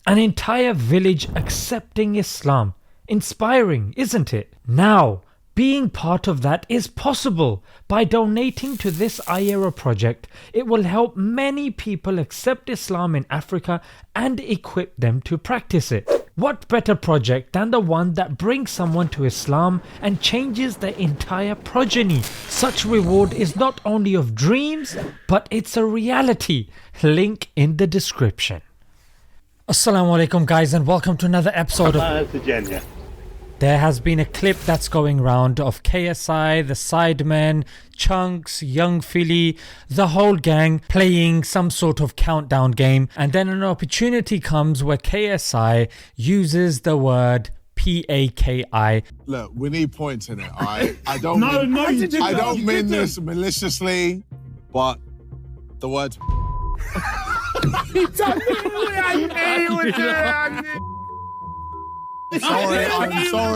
An entire village accepting Islam. Inspiring, isn't it? Now, being part of that is possible. By donating to this IERA project, it will help many people accept Islam in Africa and equip them to practice it. What better project than the one that brings someone to Islam and changes their entire progeny? Such reward is not only of dreams, but it's a reality. Link in the description. Assalamu alaikum guys, and welcome to another episode of Jannah. There has been a clip that's going round of KSI, the Sidemen, Chunks, Young Philly, the whole gang playing some sort of countdown game, and then an opportunity comes where KSI uses the word PAKI. Look, we need points in it, alright? I don't mean this maliciously, but the word I'm sorry.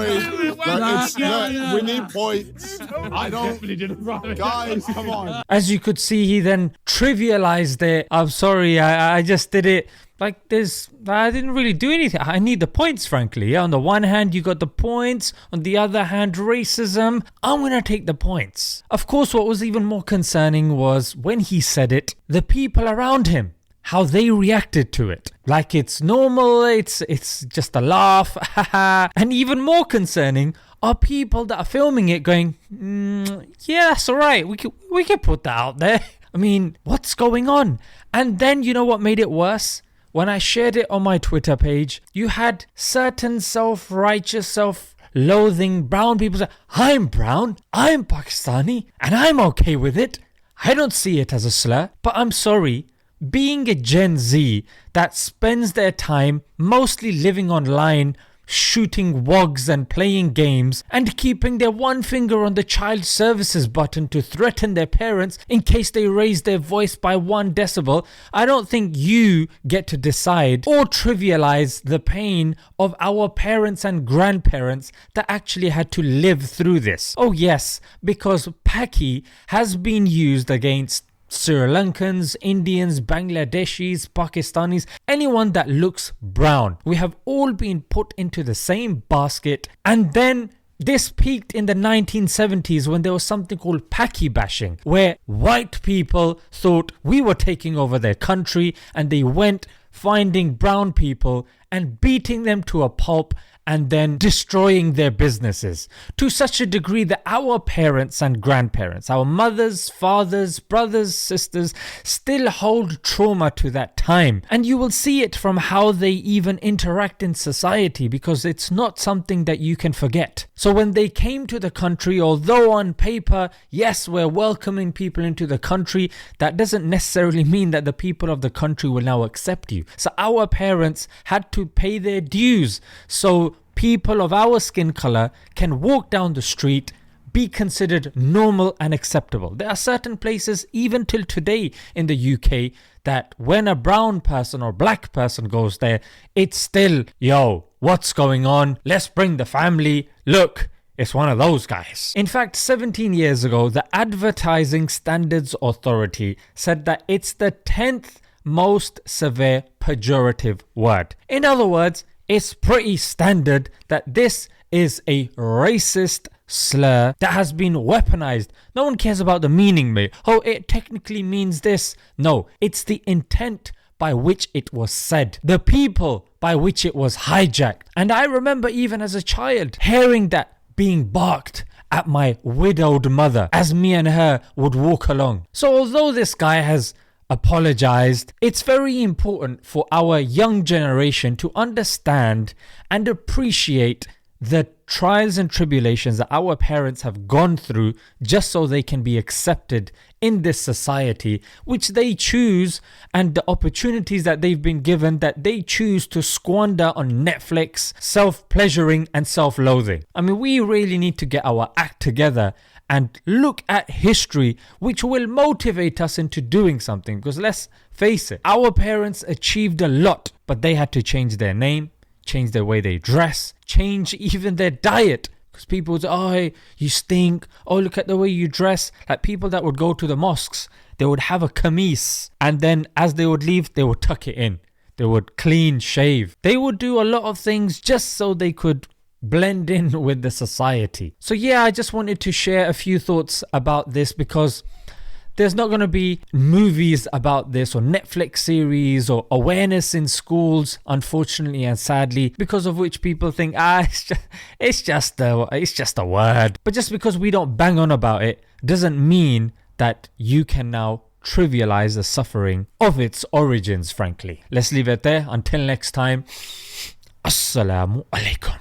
Look, we need points. Guys, come on. As you could see, he then trivialized it. I'm sorry, I just did it. Like I didn't really do anything. I need the points, frankly. On the one hand, you got the points. On the other hand, racism. I'm gonna take the points. Of course, what was even more concerning was when he said it, the people around him, how they reacted to it. Like it's normal, it's just a laugh, haha. And even more concerning are people that are filming it going, yeah, that's alright, we could put that out there. I mean, what's going on? And then you know what made it worse? When I shared it on my Twitter page, you had certain self-righteous, self-loathing brown people say, I'm brown, I'm Pakistani, and I'm okay with it. I don't see it as a slur, but I'm sorry. Being a Gen Z that spends their time mostly living online, shooting wogs and playing games, and keeping their one finger on the child services button to threaten their parents in case they raise their voice by 1 decibel, I don't think you get to decide or trivialize the pain of our parents and grandparents that actually had to live through this. Oh yes, because Paki has been used against Sri Lankans, Indians, Bangladeshis, Pakistanis, anyone that looks brown. We have all been put into the same basket. And then this peaked in the 1970s when there was something called Paki bashing, where white people thought we were taking over their country and they went finding brown people and beating them to a pulp and then destroying their businesses to such a degree that our parents and grandparents, our mothers, fathers, brothers, sisters still hold trauma to that time. And you will see it from how they even interact in society, because it's not something that you can forget. So when they came to the country, although on paper, yes, we're welcoming people into the country, that doesn't necessarily mean that the people of the country will now accept you. So our parents had to pay their dues. So people of our skin color can walk down the street, be considered normal and acceptable. There are certain places, even till today in the UK, that when a brown person or black person goes there, it's still, yo, what's going on? Let's bring the family. Look, it's one of those guys. In fact, 17 years ago, the Advertising Standards Authority said that it's the 10th most severe pejorative word. In other words, it's pretty standard that this is a racist slur that has been weaponized. No one cares about the meaning, mate. Oh, it technically means this. No, it's the intent by which it was said, the people by which it was hijacked. And I remember even as a child hearing that being barked at my widowed mother as me and her would walk along. So although this guy has apologized, it's very important for our young generation to understand and appreciate the trials and tribulations that our parents have gone through just so they can be accepted in this society which they choose, and the opportunities that they've been given that they choose to squander on Netflix, self-pleasuring and self-loathing. I mean, we really need to get our act together and look at history, which will motivate us into doing something. Because let's face it, our parents achieved a lot, but they had to change their name, change their way they dress, change even their diet. Because people would say, oh, hey, you stink. Oh, look at the way you dress. Like people that would go to the mosques, they would have a kameez. And then as they would leave, they would tuck it in. They would clean shave. They would do a lot of things just so they could blend in with the society. So yeah, I just wanted to share a few thoughts about this because there's not going to be movies about this or Netflix series or awareness in schools, unfortunately and sadly, because of which people think, it's just a word. But just because we don't bang on about it doesn't mean that you can now trivialize the suffering of its origins, frankly. Let's leave it there. Until next time, Assalamu alaikum.